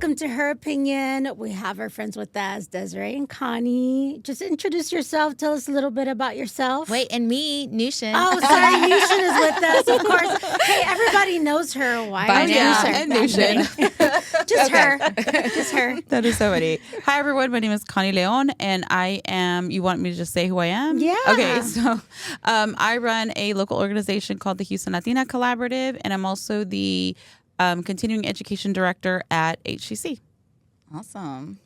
welcome to Her Opinion. We have our friends with us, Desiree and Connie. Just introduce yourself. Tell us a little bit about yourself. Wait, and me, Nushin. Oh, sorry, Nushin is with us, of course. Hey, everybody knows her. Why? By now. And Nushin. Just her. Just her. That is so funny. Hi, everyone. My name is Connie Leon, and I am, you want me to just say who I am? Yeah. Okay, so I run a local organization called the Houston Latina Collaborative, and I'm also the continuing education director at HCC. Awesome.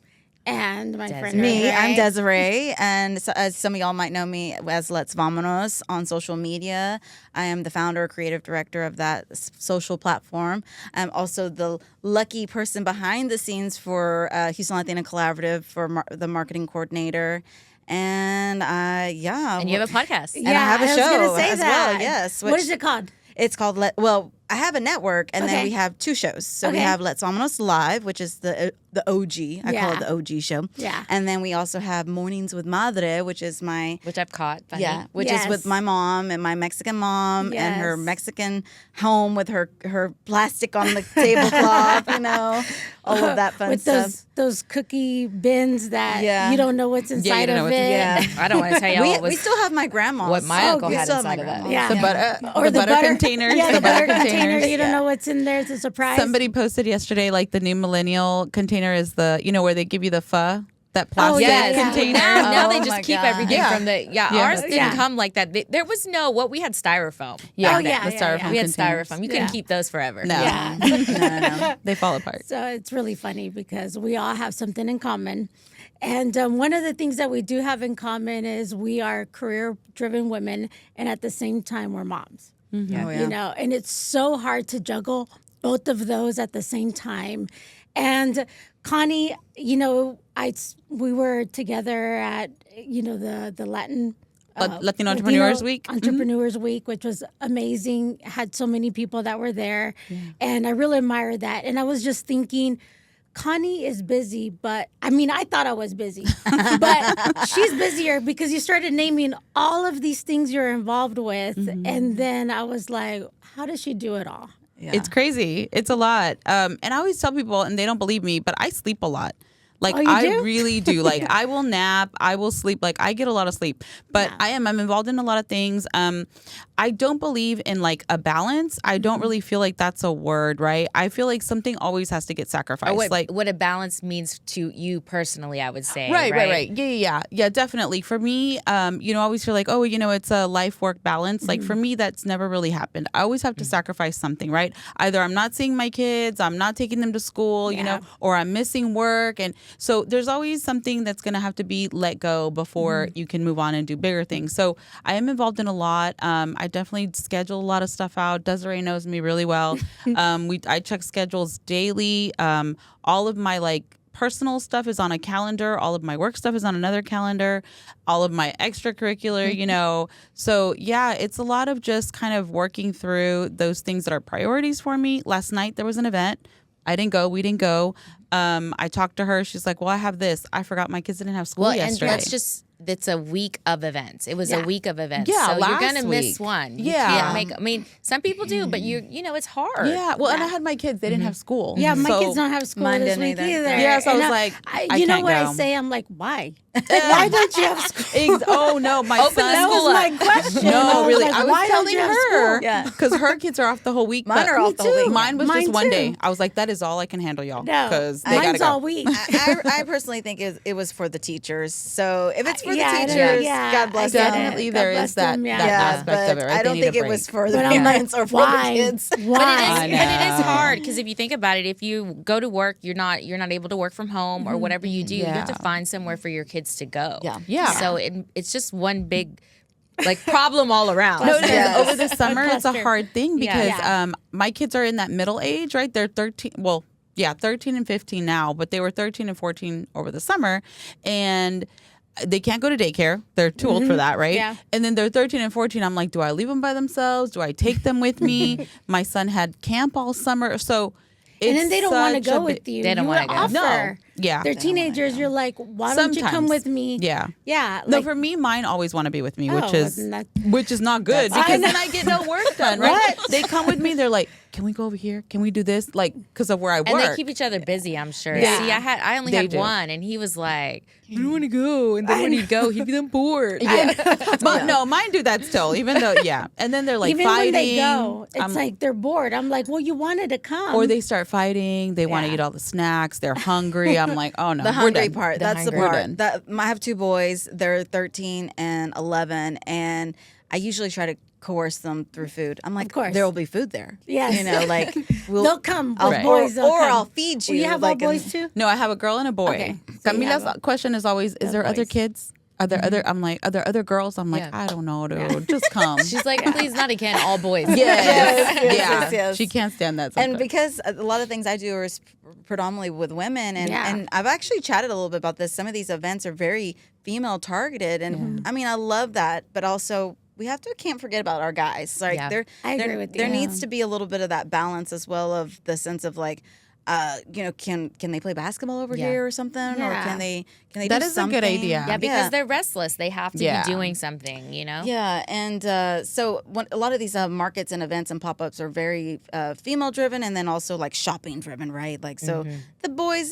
And my friend Me, Desiree. I'm Desiree, and so, as some of y'all might know me as Let's Vamonos on social media. I am the founder, creative director of that social platform. I'm also the lucky person behind the scenes for Houston Latina Collaborative for the marketing coordinator. And And you have a podcast. And I have a was show gonna say as that. well. Yes. What is it called? It's called I have a network, and then we have two shows. So we Okay. have Let's Vamonos Live, which is the OG. I call it the OG show. Yeah. And then we also have Mornings with Madre, which is my Which I've caught. Funny. which is with my mom and my Mexican mom and her Yes. Mexican home with her plastic on the tablecloth, all of that fun with stuff. those cookie bins that Yeah. you don't know what's inside don't know of what's it. Yeah. I don't want to tell y'all We still have my grandma's. what my uncle we had still have my inside of it. grandma's. Yeah. The butter containers. Yeah, the butter container. You don't Yeah. know what's in there. It's a surprise. Somebody posted yesterday, like the new millennial container is the, where they give you the pho, that plastic yeah. container. Now they Oh just my keep God. everything Yeah. from the Yeah. ours didn't Yeah. come like that. There was we had styrofoam. Yeah, Oh, yeah, the yeah, styrofoam yeah. We had containers. styrofoam. You couldn't Yeah. keep those forever. No. Yeah. No. They fall apart. So it's really funny because we all have something in common. And one of the things that we do have in common is we are career-driven women, and at the same time, we're moms. Oh, yeah. You know, and it's so hard to juggle both of those at the same time. And Connie, we were together at the Latin Latino Entrepreneurs Week. Entrepreneurs Week, which was amazing. Had so many people that were there, and I really admired that. And I was just thinking, Connie is busy, but I thought I was busy, but she's busier because you started naming all of these things you're involved with, and then I was like, how does she do it all? Yeah. It's crazy. It's a lot. And I always tell people, and they don't believe me, but I sleep a lot. Like, Oh, you I do? really do. Like, I will nap. I will sleep. Like, I get a lot of sleep. But I'm involved in a lot of things. I don't believe in, like, a balance. I don't really feel like that's a word, right? I feel like something always has to get sacrificed. Or like, what a balance means to you personally, I would say. Right. Yeah, definitely. For me, I always feel like, it's a life-work balance. Like, for me, that's never really happened. I always have to sacrifice something, right? Either I'm not seeing my kids, I'm not taking them to school, or I'm missing work. And so there's always something that's going to have to be let go before you can move on and do bigger things. So I am involved in a lot. I definitely schedule a lot of stuff out. Desiree knows me really well. I check schedules daily. All of my personal stuff is on a calendar. All of my work stuff is on another calendar. All of my extracurricular, So yeah, it's a lot of just kind of working through those things that are priorities for me. Last night there was an event. I didn't go. We didn't go. I talked to her. She's like, well, I have this. I forgot my kids didn't have school yesterday. And it's a week of events. It was a week of events. Yeah, so you're last gonna miss week. one. Yeah. You can't some people do, but it's hard. Yeah. Well, and I had my kids. They didn't have school. Yeah, my So- kids don't have school Mine this didn't week either. either. Yeah, so I And was like, I you know can't what I go. say? I'm like, why? Why don't you have school? Oh no, my son. That was my question. No, really. Like, I was why don't telling you have her school? Yeah. because her kids are off the whole week. Mine but are off the whole week. Mine was Mine just one too. day. I was like, that is all I can handle, y'all. No, Because they gotta mine's go. all week. I personally think it was for the teachers. So if it's for Yeah, I the don't know. teachers, Yeah, God bless I get them. it. Definitely, God there bless is that them, yeah. that Yeah, aspect but of it. Right? I They don't need think a it was break. for the But I'm parents like, or for why? the kids. But Why? it is hard because if you think about it, if you go to work, you're not able to work from home or whatever you do. You have to Yeah. find somewhere for your kids to go. Yeah. So it's just one big problem all around. No, it is. Yes. Over the summer, it's a cluster. hard thing because Yeah. my kids are in that middle age, right? They're 13. Well, yeah, 13 and 15 now, but they were 13 and 14 over the summer. And they can't go to daycare. They're too old for that, right? Yeah. And then they're 13 and 14. I'm like, do I leave them by themselves? Do I take them with me? My son had camp all summer. So And then they don't want to such a go bi- with you. They don't You wanna go. offer. Yeah. They're teenagers. You're like, why don't you come Sometimes. with me? Yeah. Yeah. No, Like, for me, mine always want to be with me, Oh, which is not good I because know. then I get no work done, right? They come with me. They're like, "Can we go over here? Can we do this?" Like, because of where I work. And they keep each other busy, I'm sure. Yeah. See, I only They had do. one, and he was like, "I don't want to go." And then when he'd go, he'd be then bored. But no, mine do that still, even though, and then they're like even fighting. when they go, it's I'm- like they're bored. I'm like, well, you wanted to come. or they start fighting. They want to Yeah. eat all the snacks. They're hungry. I'm like, oh no, The we're hungry done. part. That's the hungry. We're part. done. That I have two boys. They're 13 and 11, and I usually try to coerce them through food. I'm like, Of course. there will be food there. Yes. You know, like they'll come. I'll, Both boys, they'll or come. I'll feed you. Well, you have like, all boys too? No, I have a girl and a boy. Okay. So you Camila's have a- question is always, is there other boys. kids? Are there other? I'm like, are there other girls? I'm like, Yeah. I don't know, dude. Just come. She's like, "Please, not again, all boys." Yes. She can't stand that. And sometimes. because a lot of things I do are predominantly with women, and, Yeah. and I've actually chatted a little bit about this. Some of these events are very female targeted, and I mean, I love that, but also we can't forget about our guys. Like Yeah. I agree with you. There needs to be a little bit of that balance as well, of the sense of like, can they play basketball over Yeah. here or something, or Yeah. can they That do is a something? good idea. Yeah, because Yeah. they're restless. They have to Yeah. be doing something, you know? Yeah, and so a lot of these markets and events and pop ups are very female driven, and then also like shopping driven, right? Like, so the boys,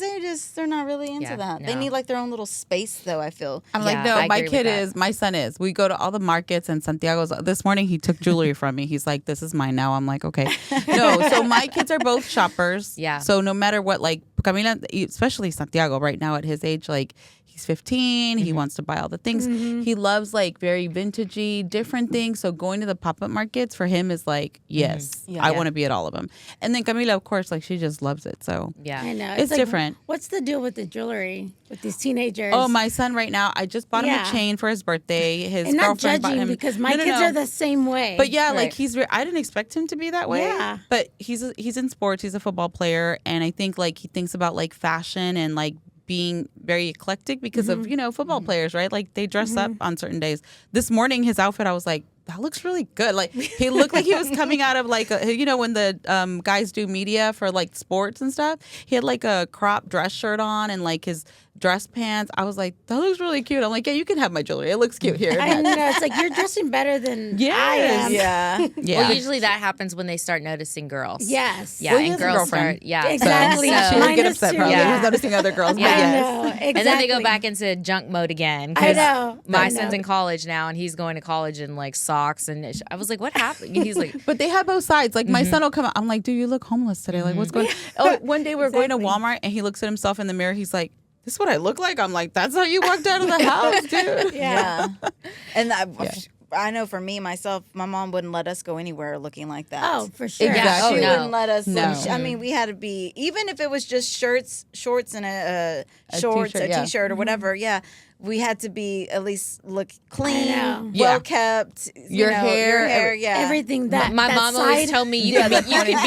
they're not really into Yeah, that. They no. need like their own little space, though. I feel. I'm Yeah, like, no, I my agree with kid that. my son is. We go to all the markets and Santiago's. This morning he took jewelry from me. He's like, this is mine now. I'm like, okay. No, so my kids are both shoppers. Yeah. So no matter what, like Camila, especially Santiago right now at his age, like he's 15. He wants to buy all the things. He loves like very vintagey, different things. So going to the pop-up markets for him is like, yes, Yeah. I Yeah. want to be at all of them. And then Camila, of course, like she just loves it. So Yeah. I know. It's like, different. What's the deal with the jewelry with these teenagers? Oh, my son right now, I just bought him Yeah. a chain for his birthday. His and not girlfriend bought judging him because my No, kids no. are the same way. But yeah, Right. like I didn't expect him to be that way. Yeah. But he's in sports. He's a football player, and I think like he thinks about like fashion and like being very eclectic because of football players, right? Like they dress up on certain days. This morning, his outfit, I was like, that looks really good. Like he looked like he was coming out of like when the guys do media for like sports and stuff. He had like a crop dress shirt on and like his dress pants. I was like, that looks really cute. I'm like, yeah, you can have my jewelry. It looks cute here. I know. It's like you're dressing better than I Yes. am. Yeah. Yeah. Well, usually that happens when they start noticing girls. Yes. Yeah, Well, he and has a girls girlfriend. start. Yeah, Exactly. So- She would Mine get is upset too. probably. Yeah. He's noticing other girls. But Yeah. I yes. know. Exactly. And then they go back into junk mode again. I 'cause know. My I son's know. in college now, and he's going to college in like socks. And I was like, "What happened?" He's like, But they have both sides. Like my son will come out. I'm like, dude, you look homeless today. Like, what's going on? Oh, one day we were going to Exactly. Walmart and he looks at himself in the mirror. He's like, this is what I look like? I'm like, that's how you walked out of the house, dude. Yeah. And I know for me, myself, my mom wouldn't let us go anywhere looking like that. Oh, for sure. Exactly. She Oh, no. wouldn't let us. No. I mean, we had to be, even if it was just shorts, and a t-shirt, yeah. t-shirt or whatever. Yeah, we had to be at least look clean, know. Yeah. well kept. Your hair, yeah, Everything that my that mom always side- told me you can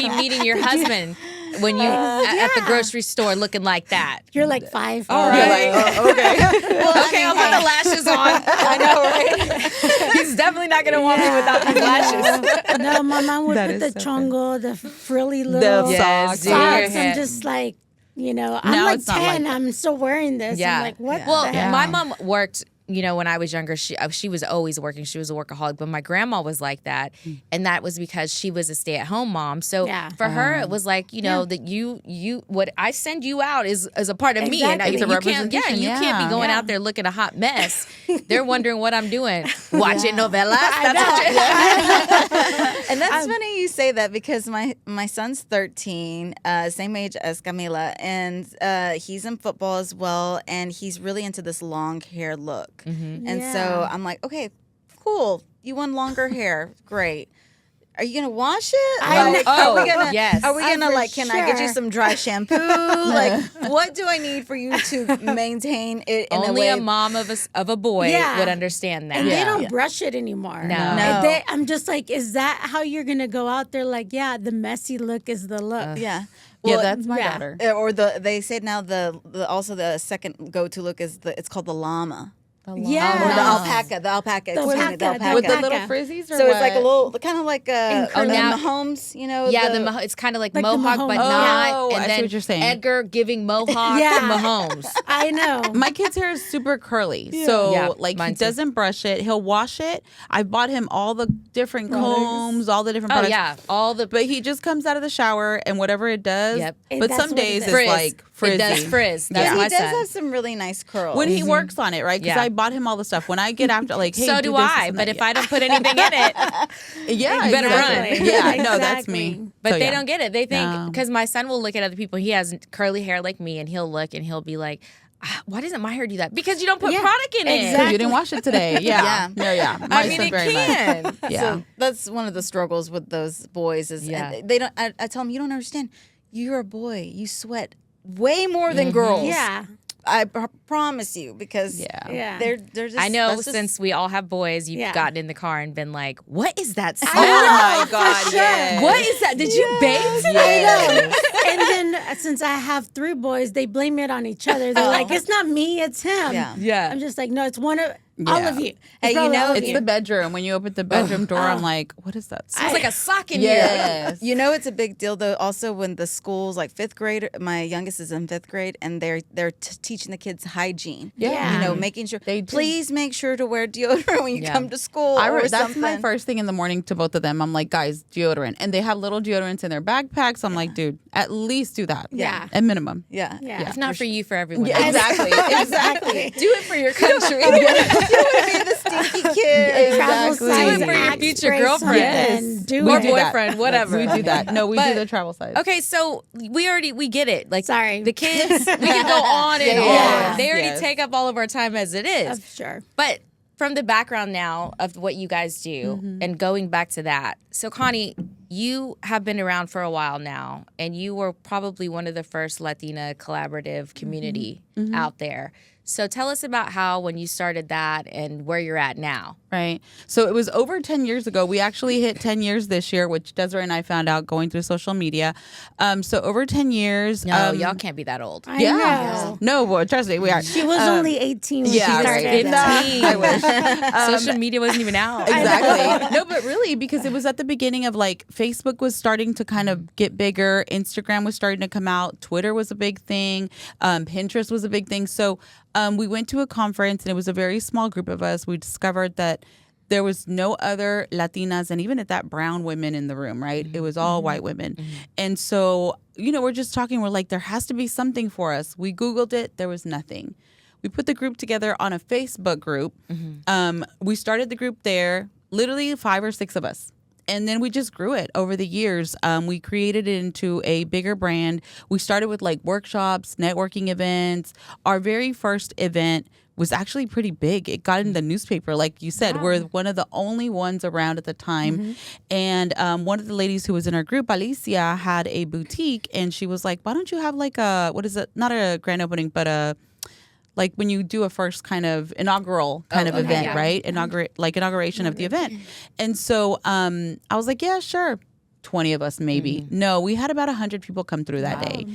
be meeting your husband when you at the Yeah. grocery store looking like that. You're like 5. All You're right. like, oh, okay. Well, Okay, I'll put the lashes on. I know, right? He's definitely not gonna want me without these lashes. No, my mom would That put is the so chongo, the frilly little socks. do your socks. hair. I'm just like, I'm Now like it's not 10. like I'm still wearing this. Yeah. I'm like, what Well, the heck? my mom worked. When I was younger, she was always working. She was a workaholic, but my grandma was like that, and that was because she was a stay-at-home mom. So Yeah. for her, it was like that you what I send you out is a part of me, and Exactly. It's a you can't representation, you can't yeah. be going Yeah. out there looking a hot mess. They're wondering what I'm doing, watching novelas. I That's what you- And that's funny you say that because my son's 13, same age as Camila, and he's in football as well, and he's really into this long hair look. And so Yeah. I'm like, okay, cool. You want longer hair. Great. Are you gonna wash it? I Like, know. are we gonna? Yes. Are we gonna for like? Can I get you sure. some dry shampoo? Like, what do I need for you to maintain it in Only a a way? mom of a boy Yeah. would understand that. And they Yeah. don't brush it anymore. No. And I'm just like, is that how you're going to go out there? Like, yeah, the messy look is the look. Yeah. Yeah, Well, that's my yeah. daughter. Or they say now the also the second go to look is it's called the llama. Yeah. Or the No. alpaca. The alpaca. The excuse me, the alpaca. alpaca. With the little Alpaca. frizzies or So what? it's like a little, kind of like And curly. now- Mahomes, you know? Yeah, it's kind of like Like the Mohawk, but Mahomes. not. Oh, and I see then what you're saying. Edgar giving Mohawk Yeah. Mahomes. I know. My kid's hair is super curly. So Yeah, like he mine too. doesn't brush it. He'll wash it. I bought him all the different combs, all the different Oh products. yeah, all the But he just comes out of the shower and whatever it does. Yep. But That's some what it days is. it's frizz. like frizzy. It does frizz. That's Yeah. my He does son. have some really nice curls. When he works on it, right? Because Yeah. I bought him all the stuff. When I get after, like, hey, so do do this, this, I. and But that. if I don't put anything in it, yeah, you better exactly. run. Yeah, no, that's Exactly. me. but So, they yeah. don't get it. They think No. because my son will look at other people. He has curly hair like me, and he'll look and he'll be like, "Why doesn't my hair do that?" Because you don't put Yeah, product in it. Because you didn't wash it today. Yeah. Yeah. I My mean, son it very much. can. Yeah. So that's one of the struggles with those boys is Yeah. and they don't. I tell them, you don't understand. You're a boy. You sweat way more than girls. Yeah. I promise you because Yeah. they're just. I know that's just- since we all have boys, you've Yeah. gotten in the car and been like, "What is that smell? Oh my God. Yes. What is that? Did you bathe today?" Yes. And then since I have 3 boys, they blame it on each other. They're like, it's not me, it's him. Yeah. Yeah. I'm just like, no, it's one of all Yeah. of you. Hey, you probably know, all of It's you. the bedroom. When you open the bedroom door, I'm like, what is that? Smells like a sock in here. Yes. You know, it's a big deal though. Also, when the schools like 5th grade, my youngest is in 5th grade, and they're teaching the kids hygiene. Yeah. You know, making sure. They do. Please make sure to wear deodorant when you Yeah. come to school. or That's something. my first thing in the morning to both of them. I'm like, guys, deodorant. And they have little deodorants in their backpacks. I'm like, dude, at least do that. Yeah. At minimum. Yeah. Yeah. If not for you, for everyone. Yeah, else. exactly. Exactly. Do it for your country. You would be the stinky kid. Travel Exactly. size Do it for your Axe future spray girlfriend. something. Yes. Do We Or it. do that. boyfriend, whatever. We do that. No, we But- do the travel size. Okay, so we get it. Like, Sorry. the kids, we can go on and Yeah. on. They already Yes. take up all of our time as it is. Sure. But from the background now of what you guys do and going back to that. So, Connie, you have been around for a while now, and you were probably one of the first Latina collaborative community out there. So tell us about how when you started that and where you're at now. Right. So it was over 10 years ago. We actually hit 10 years this year, which Desiree and I found out going through social media. So over 10 years. No, y'all can't be that old. I Yeah. know. No, boy, trust me, we are. She was only 18 when yeah, she right. started. Nah, I wish. Social media wasn't even out. Exactly. No, but really, because it was at the beginning of like Facebook was starting to kind of get bigger. Instagram was starting to come out. Twitter was a big thing. Pinterest was a big thing. So we went to a conference and it was a very small group of us. We discovered that there was no other Latinas and even at that brown women in the room, right? It was all white women. And so, we're just talking. We're like, there has to be something for us. We Googled it. There was nothing. We put the group together on a Facebook group. We started the group there, literally 5 or 6 of us. And then we just grew it over the years. We created it into a bigger brand. We started with like workshops, networking events. Our very first event was actually pretty big. It got in the newspaper. Like you said, we're one of the only ones around at the time. And one of the ladies who was in our group, Alicia, had a boutique. And she was like, why don't you have like what is it? Not a grand opening, but like when you do a first kind of inaugural kind of event, yeah. right? Inauguration of the event. And so I was like, yeah, sure. 20 of us maybe. No, we had about 100 people come through that day.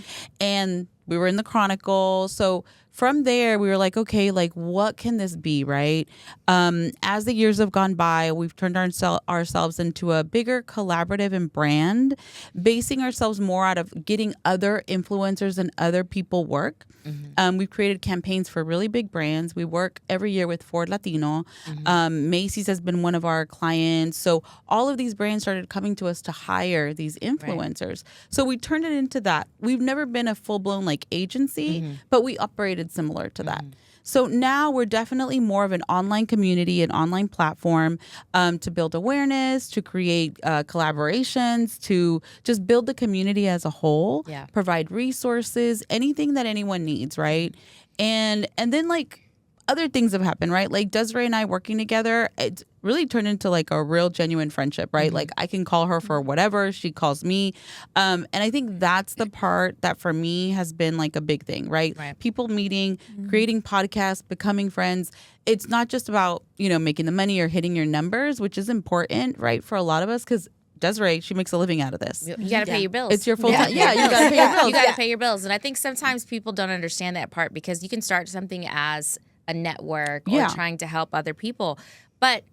And we were in the Chronicle. So from there, we were like, okay, like what can this be, right? As the years have gone by, we've turned ourselves into a bigger collaborative and brand, basing ourselves more out of getting other influencers and other people work. We've created campaigns for really big brands. We work every year with Ford Latino. Macy's has been one of our clients. So all of these brands started coming to us to hire these influencers. So we turned it into that. We've never been a full-blown like agency, but we operated similar to that. So now we're definitely more of an online community, an online platform to build awareness, to create collaborations, to just build the community as a whole, provide resources, anything that anyone needs, right? And then like other things have happened, right? Like Desiree and I working together, it's really turned into like a real genuine friendship, right? Like I can call her for whatever, she calls me. And I think that's the part that for me has been like a big thing, right? People meeting, creating podcasts, becoming friends. It's not just about, making the money or hitting your numbers, which is important, right? For a lot of us, because Desiree, she makes a living out of this. You got to pay your bills. It's your full time. Yeah, you got to pay your bills. You got to pay your bills. And I think sometimes people don't understand that part because you can start something as a network or Yeah. trying to help other people. But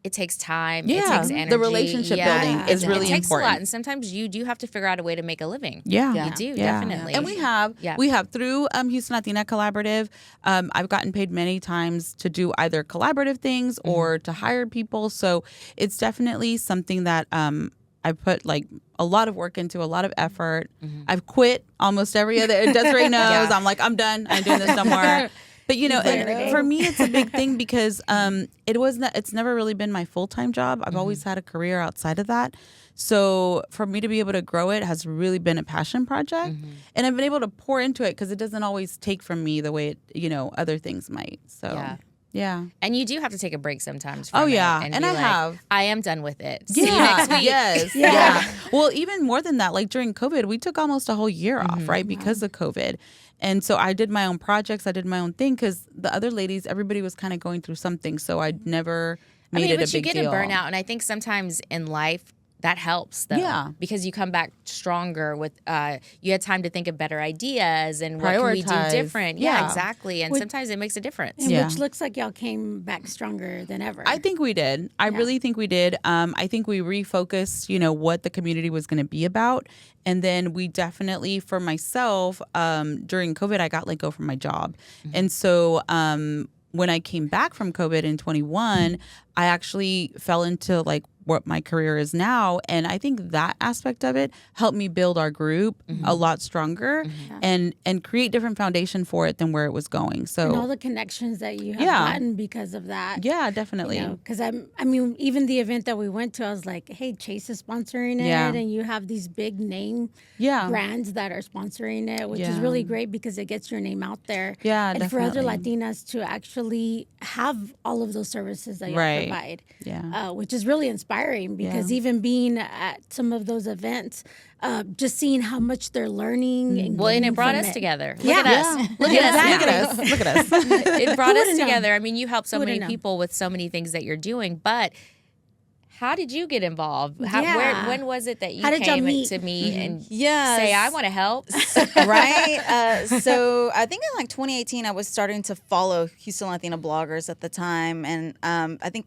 it takes time. Yeah. It takes energy. The relationship building is really It takes important. a lot. And sometimes you do have to figure out a way to make a living. Yeah. You do, Yeah. definitely. And we have through Houston Latina Collaborative, I've gotten paid many times to do either collaborative things or to hire people. So it's definitely something that I put like a lot of work into, a lot of effort. I've quit almost every other. Desiree knows. I'm like, I'm done. I'm doing this no more. But you know, and for me, it's a big thing because it's never really been my full-time job. I've always had a career outside of that. So for me to be able to grow it has really been a passion project, and I've been able to pour into it because it doesn't always take from me the way other things might. So yeah. And you do have to take a break sometimes from Oh, yeah. it And be I like, have. I am done with it. See you next week. Yes. Yeah. Well, even more than that, like during COVID, we took almost a whole year off, right? Because of COVID. And so I did my own projects. I did my own thing because the other ladies, everybody was kind of going through something. So I never made it a big deal. But you get a burnout. And I think sometimes in life, that helps though. Yeah. Because you come back stronger with you had time to think of better ideas and what can we do Prioritize. different. Yeah. Exactly. And sometimes it makes a difference. And Yeah. which looks like y'all came back stronger than ever. I think we did. I really think we did. I think we refocused, what the community was going to be about. And then we definitely, for myself, during COVID, I got let go from my job. And so when I came back from COVID in 21, I actually fell into like what my career is now. And I think that aspect of it helped me build our group a lot stronger and create different foundation for it than where it was going. So and all the connections that you have gotten because of that. yeah, definitely. Because even the event that we went to, I was like, hey, Chase is sponsoring it. Yeah. And you have these big name brands that are sponsoring it, which is really great because it gets your name out there. Yeah, and definitely. for other Latinas to actually have all of those services that you provide. Yeah. Which is really inspiring because even being at some of those events, just seeing how much they're learning. And Well, and getting it brought from us it. together. Look Yeah. at us. Look Look at at us. us. Look at us. It brought us would've known? together. I mean, you helped so Who many would've known? people with so many things that you're doing, but how did you get involved? Yeah. When was it that you How did y'all came meet? to me and Yes. say, I want to help? Right? So I think in like 2018, I was starting to follow Houston Latina bloggers at the time. And I think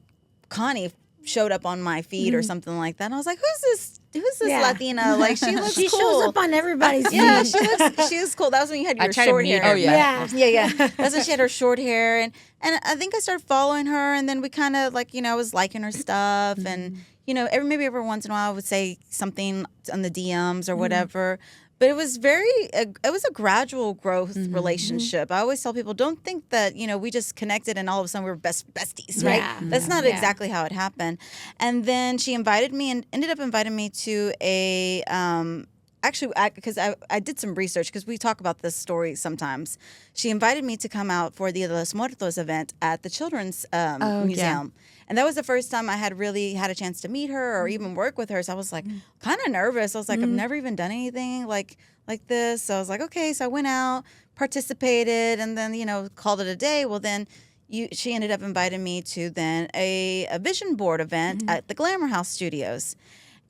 Connie showed up on my feed or something like that. And I was like, who's this Yeah. Latina? Like, she looks She cool. shows up on everybody's feed. Yeah, she was cool. That was when you had your try to short meet hair. her, Oh, yeah. Yeah. That's when she had her short hair. And I think I started following her. And then we kind of like, I was liking her stuff. And, maybe every once in a while I would say something on the DMs or whatever. But it was a gradual growth relationship. I always tell people, don't think that, we just connected and all of a sudden we were besties, right? Yeah. That's not exactly how it happened. And then she invited me and ended up inviting me to a, actually, because I did some research because we talk about this story sometimes. She invited me to come out for the Dia de los Muertos event at the Children's Museum. And that was the first time I had really had a chance to meet her or even work with her. So I was like kind of nervous. I was like, I've never even done anything like this. So I was like, okay. So I went out, participated, and then, called it a day. Well, then she ended up inviting me to then a vision board event at the Glamour House Studios.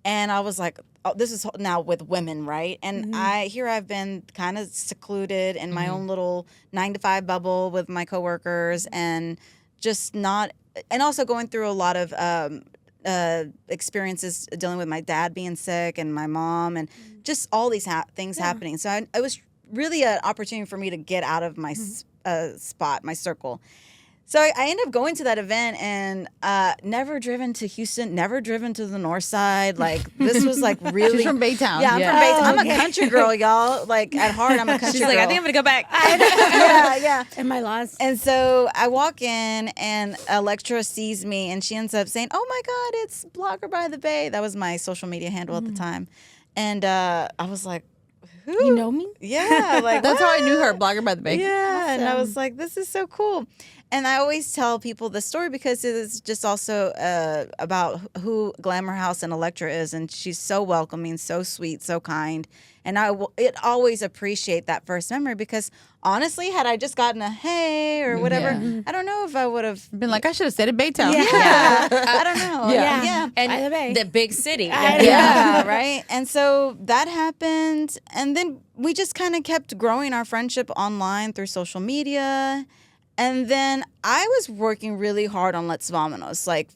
And I was like, oh, this is now with women, right? And I've been kind of secluded in my own little 9-to-5 bubble with my coworkers and just not, and also going through a lot of experiences dealing with my dad being sick and my mom and just all these things happening. So it was really an opportunity for me to get out of my spot, my circle. So I ended up going to that event and never driven to Houston, never driven to the north side. Like, this was like really... She's from Baytown. Yeah, I'm from Baytown. I'm a country girl, y'all. Like, at heart, I'm a country She's girl. like, I think I'm going to go back. Yeah. Am I lost? And so I walk in and Electra sees me and she ends up saying, oh my God, it's Blogger by the Bay. That was my social media handle at the time. And I was like, who? You know me? Yeah. Like, That's how I knew her, what? Blogger by the Bay. Yeah. And I was like, this is so cool. And I always tell people the story because it is just also about who Glamour House and Electra is. And she's so welcoming, so sweet, so kind. And it always appreciate that first memory because honestly, had I just gotten a hey or whatever, I don't know if I would have Been like, I should have said it Baytown. Yeah. I don't know. Yeah. And By the Bay. the big city. Yeah, right. And so that happened. And then we just kind of kept growing our friendship online through social media. And then I was working really hard on Let's Vamonos, like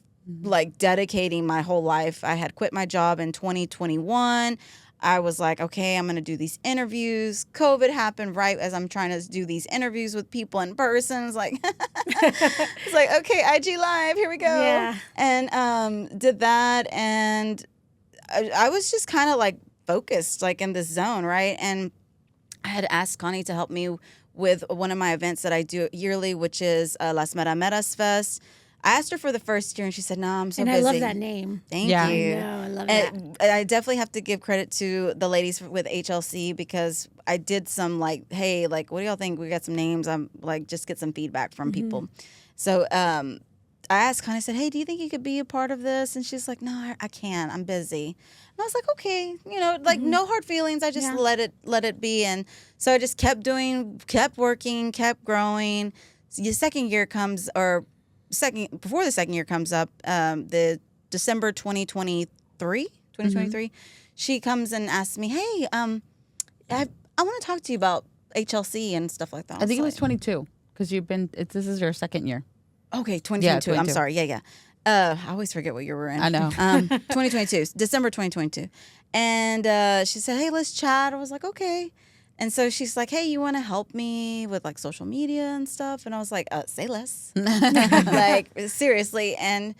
dedicating my whole life. I had quit my job in 2021. I was like, okay, I'm going to do these interviews. COVID happened right as I'm trying to do these interviews with people in person. It's like, it's like, okay, IG Live, here we go. Yeah. And did that. And I was just kind of like focused, like in this zone, right? And I had asked Connie to help me with one of my events that I do yearly, which is Las Merameras Fest. I asked her for the first year, and she said, "No, I'm so busy." And I love that name. Thank Yeah. you. I love that. And I definitely have to give credit to the ladies with HLC because I did some like, hey, like, what do y'all think? We got some names. I'm like, just get some feedback from people. So I asked Connie, I said, hey, do you think you could be a part of this? And she's like, no, I can't. I'm busy. And I was like, okay, like no hard feelings. I just let it be. And so I just kept working, kept growing. So the second year comes, before the second year comes up, the December 2023, she comes and asks me, hey, I want to talk to you about HLC and stuff like that. I think it was 22 because this is your second year. Okay, 2022. Yeah, I'm 22. sorry. Yeah. I always forget what year we're in. I know. 2022, December 2022. And she said, hey, let's chat. I was like, okay. And so she's like, hey, you want to help me with like social media and stuff? And I was like, say less. Like, seriously. And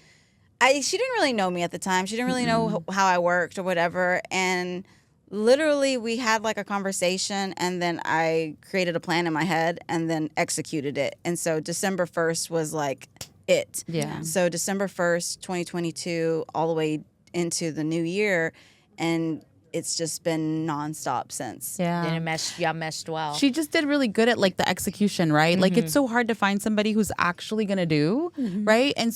she didn't really know me at the time. She didn't really know how I worked or whatever. And literally we had like a conversation, and then I created a plan in my head and then executed it. And so December 1st was like it. Yeah. So December 1st, 2022, all the way into the new year. And it's just been nonstop since. Yeah. And y'all meshed well. She just did really good at like the execution, right? Like it's so hard to find somebody who's actually gonna do, right? And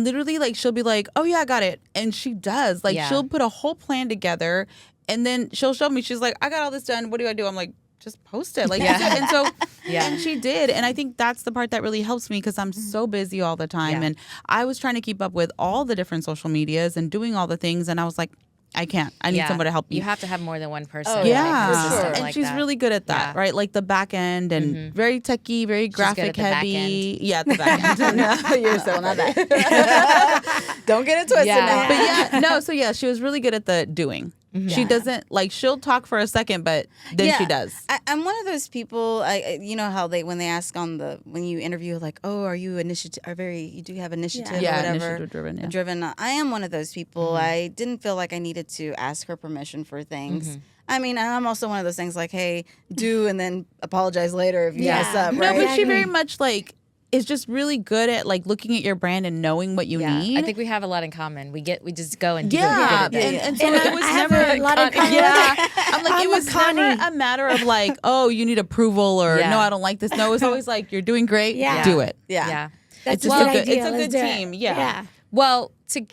literally like she'll be like, oh yeah, I got it. And she does. Like she'll put a whole plan together, and then she'll show me, she's like, I got all this done. What do I do? I'm like, just post it. Like, and so, and she did. And I think that's the part that really helps me because I'm so busy all the time. And I was trying to keep up with all the different social medias and doing all the things. And I was like, I can't. I need someone to help me. You have to have more than one person. Oh, Yeah, for sure. and like she's that. really good at that, right? Like the back end and very techie, very graphic good at the back heavy. end. Yeah, the back end. You're so not that. Don't get it twisted now. But so she was really good at the doing. She doesn't like she'll talk for a second, but then she does. I'm one of those people. You know how when they ask when you interview, like, oh, are you you do have initiative or whatever, initiative driven. Yeah. driven. I am one of those people. I didn't feel like I needed to ask her permission for things. I mean, I'm also one of those things like, hey, do and then apologize later if you mess up. No, Right? but she very much like is just really good at like looking at your brand and knowing what you need. I think we have a lot in common. We just go and do Yeah, it. and so And it was I have never a lot in common. Yeah, I'm like I'm it a was Connie. never a matter of like, oh, you need approval or no, I don't like this. No, it was always like you're doing great. Yeah. Do it. Yeah. That's It's a just good a good. idea. It's a Let's good do it. team. Yeah. Well, to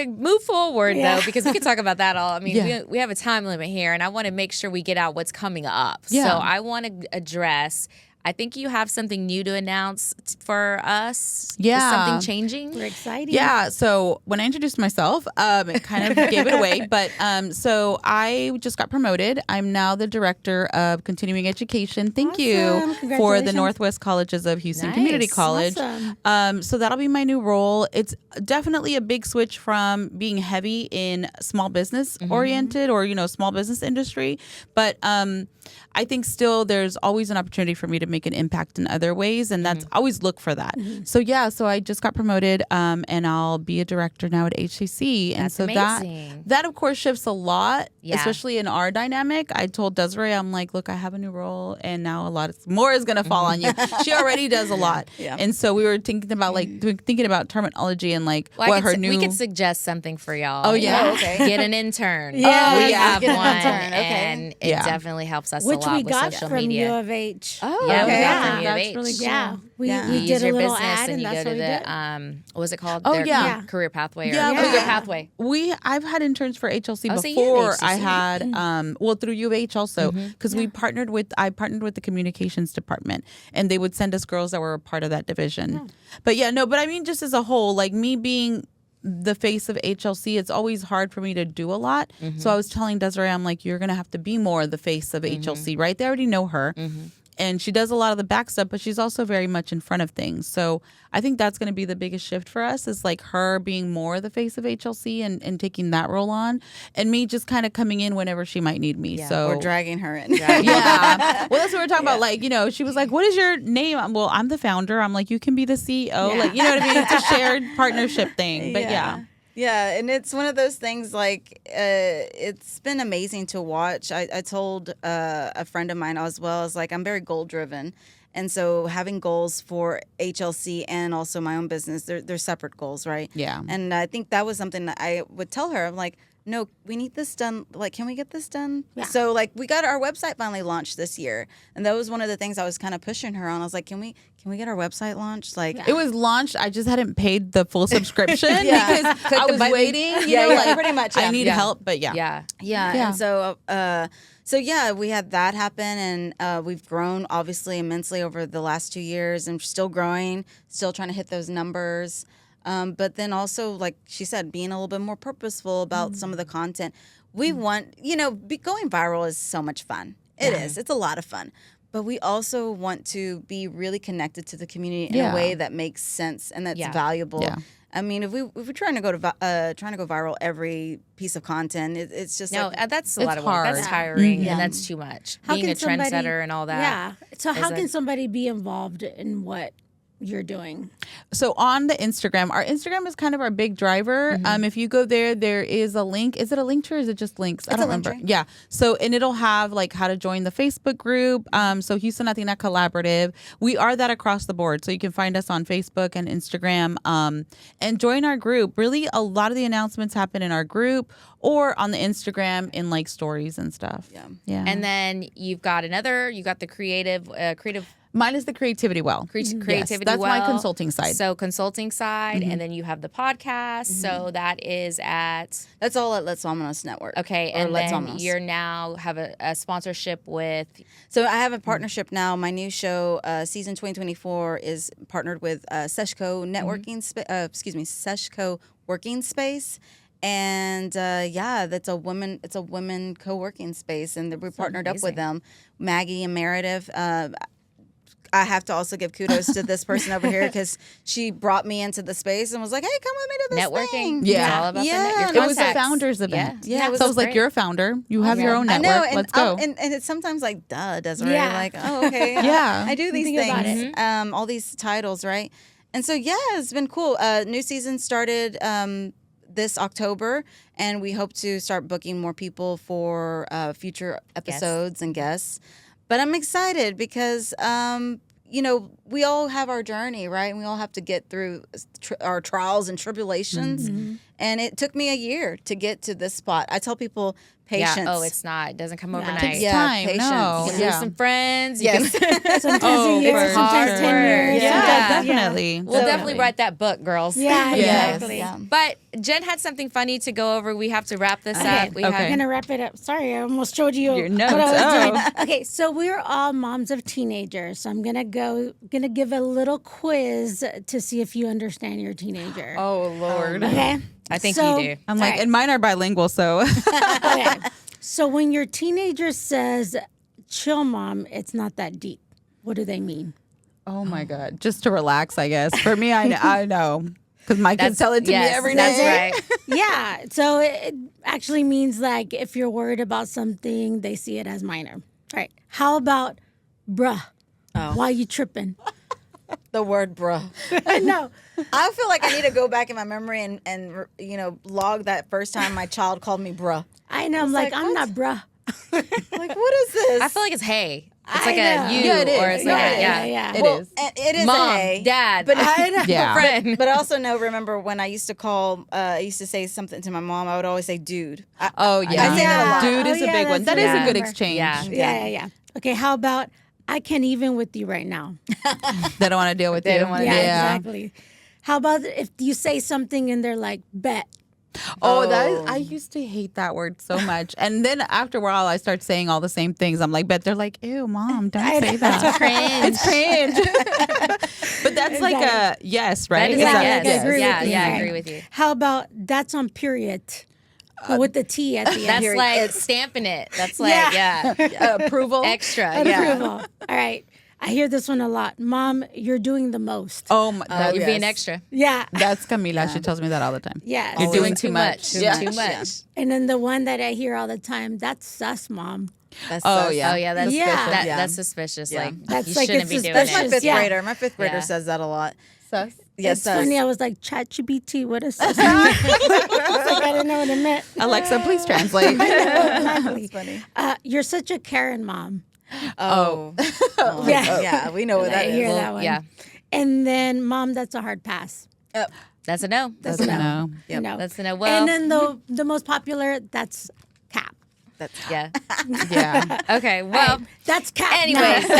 move forward Yeah. though, because we could talk about that all. I mean, Yeah. we have a time limit here, and I want to make sure we get out what's coming up. Yeah. So I want to address. I think you have something new to announce for us. Yeah. Is something changing? We're excited. Yeah. So when I introduced myself, it kind of gave it away. But so I just got promoted. I'm now the director of continuing education. Thank you Awesome. for the Congratulations. Northwest Colleges of Houston Nice. Community College. Awesome. So that'll be my new role. It's definitely a big switch from being heavy in small business oriented or small business industry, but I think still there's always an opportunity for me to make an impact in other ways, and that's always look for that. So I just got promoted, and I'll be a director now at HCC, and That's so amazing. that of course shifts a lot, Yeah. especially in our dynamic. I told Desiree, I'm like, look, I have a new role, and now a lot more is going to fall on you. She already does a lot, and so we were thinking about terminology and like Well, what her new. we could suggest something for y'all. Oh, yeah? Oh, okay. Get an intern. Yeah. We Oh, yeah. have Get an one, intern. Okay. and it Yeah. definitely helps us Which a lot we with got social from media. U of H. Oh, Yeah, we okay. got from U of That's H. really cool. Yeah. We Yeah. You did use a your little business ad, and you that's go what to we did. what was it called? Oh, Their yeah. career pathway. Yeah, Or but- career pathway. I've had interns for HLC Oh, so you before. had I HCC. had through U of H also because I partnered with the communications department, and they would send us girls that were a part of that division. But but I mean, just as a whole, like me being the face of HLC, it's always hard for me to do a lot. So I was telling Desiree, I'm like, you're gonna have to be more the face of HLC, right? They already know her. and she does a lot of the back stuff, but she's also very much in front of things. So I think that's going to be the biggest shift for us, is like her being more the face of HLC and taking that role on, and me just kind of coming in whenever she might need me. So Or dragging her in. yeah. Well, that's what we're talking about. Like, she was like, "What is your name?" Well, I'm the founder. I'm like, "You can be the CEO." Like, you know what I mean? It's a shared partnership thing. But yeah. Yeah, and it's one of those things, like, it's been amazing to watch. I told a friend of mine as well, is like, I'm very goal driven. And so having goals for HLC and also my own business, they're separate goals, right? Yeah. And I think that was something that I would tell her. I'm like, no, we need this done. Like, can we get this done? Yeah. So, like, we got our website finally launched this year. And that was one of the things I was kind of pushing her on. I was like, can we get our website launched? Like, It was launched. I just hadn't paid the full subscription Yeah. because I was waiting. Yeah, pretty much. I need help, but yeah. Yeah. Yeah. And so yeah, we had that happen, and we've grown obviously immensely over the last 2 years, and still growing, still trying to hit those numbers. But then also, like she said, being a little bit more purposeful about some of the content. We want, going viral is so much fun. It is. It's a lot of fun. But we also want to be really connected to the community in a way that makes sense and that's valuable. Yeah. I mean, if we're trying to go viral every piece of content, it's just that's a lot of work. hard. That's tiring, and that's too much. Being a trendsetter and all that. Yeah. So how can somebody be involved in what you're doing? So on the Instagram, our Instagram is kind of our big driver. If you go there is a link. Is it a link tree or is it just links? I don't remember. Yeah. So, and it'll have like how to join the Facebook group. So Houston Latina Collaborative. We are that across the board. So you can find us on Facebook and Instagram and join our group. Really, a lot of the announcements happen in our group or on the Instagram in like stories and stuff. Yeah. And then you got the creative Mine is the Creativity Well. Creativity Yes, that's Well. my consulting side. So consulting side, and then you have the podcast. So that is at that's all at Let's Vamonos Network. okay, Or and Let's then Vamonos. you're now have a sponsorship with So I have a partnership now. My new show, season 2024, is partnered with Seshco Networking. Seshco Working Space. And that's a women. It's a women co-working space, and we partnered up with them, Maggie and Meredith. I have to also give kudos to this person over here because she brought me into the space and was like, "Hey, come with me to this networking. thing." It's all about Yeah. It was a founders event. Yeah, it was So I was like, great. you're a founder. You have your own I network. know, and, Let's go. and it's sometimes like, duh, Desiree. Yeah. Like, oh, okay. Yeah. I do these Think about things. All these titles, right? And so, yeah, it's been cool. New season started this October, and we hope to start booking more people for future episodes and guests. But I'm excited because, we all have our journey, right? And we all have to get through our trials and tribulations. And it took me a year to get to this spot. I tell people patience. Yeah. Oh, it's not. It doesn't come overnight. Takes Yeah, time. patience. No. You can lose some friends. You Yes. can, Sometimes Oh, a year, for sometimes sure. 10 years. Yeah. sometimes- Definitely. we'll definitely write that book, girls. Yeah, Yes. exactly. Yeah. But Jen had something funny to go over. We have to wrap this Okay. up. We Okay. I'm gonna wrap it up. Sorry, I almost showed you Your what I was notes. doing. Okay, so we're all moms of teenagers. So I'm gonna give a little quiz to see if you understand your teenager. Oh, Lord. Okay. I think So- you do. I'm like, and mine are bilingual, so. Okay. So when your teenager says, "Chill, mom, it's not that deep," what do they mean? Oh, my God. Just to relax, I guess. For me, I know. Because my kids tell it to me every day. That's right. Yeah. So it actually means like if you're worried about something, they see it as minor. Right. How about, bruh? Why you tripping? The word bruh. I know. I feel like I need to go back in my memory and log that first time my child called me bruh. I know. I'm like, I'm not bruh. Like, what is this? I feel like it's hey. It's I like know. a you, Yeah, it is. or it's like Yeah. It is. It is Mom, a hey. dad, But Yeah. friend. But I also remember when I used to call, I used to say something to my mom, I would always say dude. Oh, yeah. I say that a lot. Dude is Oh, a yeah, big one. that's That is what I a good remember. exchange. Yeah. Okay. How about, I can't even with you right now? They don't want to deal with you. don't wanna Yeah, exactly. How about if you say something and they're like, bet? Oh, I used to hate that word so much. And then after a while, I start saying all the same things. I'm like, bet they're like, ew, mom, don't say that. cringe. It's cringe. But that's like a yes, right? That is Yeah, a yes. I agree Yeah, with you. I Right. agree with you. How about, that's on period? But with the T at the end. That's Here, like it's- stamping it. That's like, yeah. approval. Extra. Yeah. Approval. All right. I hear this one a lot. Mom, you're doing the most. Oh, my, You're being yes. extra. Yeah. that's Camila. She tells me that all the time. Yes. You're Doing doing too too much. much. Yeah. Too much. Yeah. And then the one that I hear all the time, that's sus, Mom. That's Oh, sus. yeah. Oh yeah, that's Yeah. that, Yeah. that's suspicious. Yeah. Like That's you like, shouldn't it's be doing That's my it. fifth Yeah. grader. My fifth grader Yeah. says that a lot. Sus? Yes, It's sus. funny. I was like, ChatGPT, what is sus? I was like, I didn't know what it meant. Alexa, please translate. Exactly. funny. You're such a Karen mom. Oh. Yeah. Yeah, we know what I that hear is. that one. Yeah, And then, Mom, that's a hard pass. that's a no. That's a a no. no. You know. That's a no. Well, And then the most popular, that's cap. That's yeah. Yeah. Okay. Well. That's cap. Anyways, now.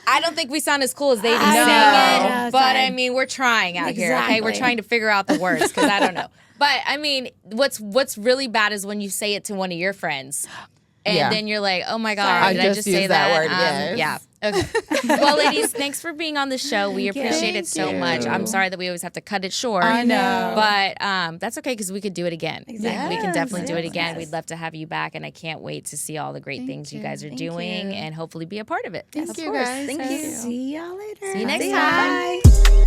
I don't think we sound as cool as they do I saying know. it, but Sorry. I mean, we're trying out here. Okay, we're Exactly. trying to figure out the words because I don't know. But I mean, what's really bad is when you say it to one of your friends, and Yeah. then you're like, "Oh my god, Sorry. did I I just just used say that that?" word, yes. Yeah. Okay. Well, ladies, thanks for being on the show. We Thank you. appreciate it so Thank much. you. I'm sorry that we always have to cut it short. I know. But that's okay because we could do it again. Exactly. We can definitely do it Yes. again. We'd love to have you back, and I can't wait to see all the great things you guys are doing you. and hopefully be a part of it. Thank you, course. guys. Thank you. See y'all later. See you next See time. ya. Bye.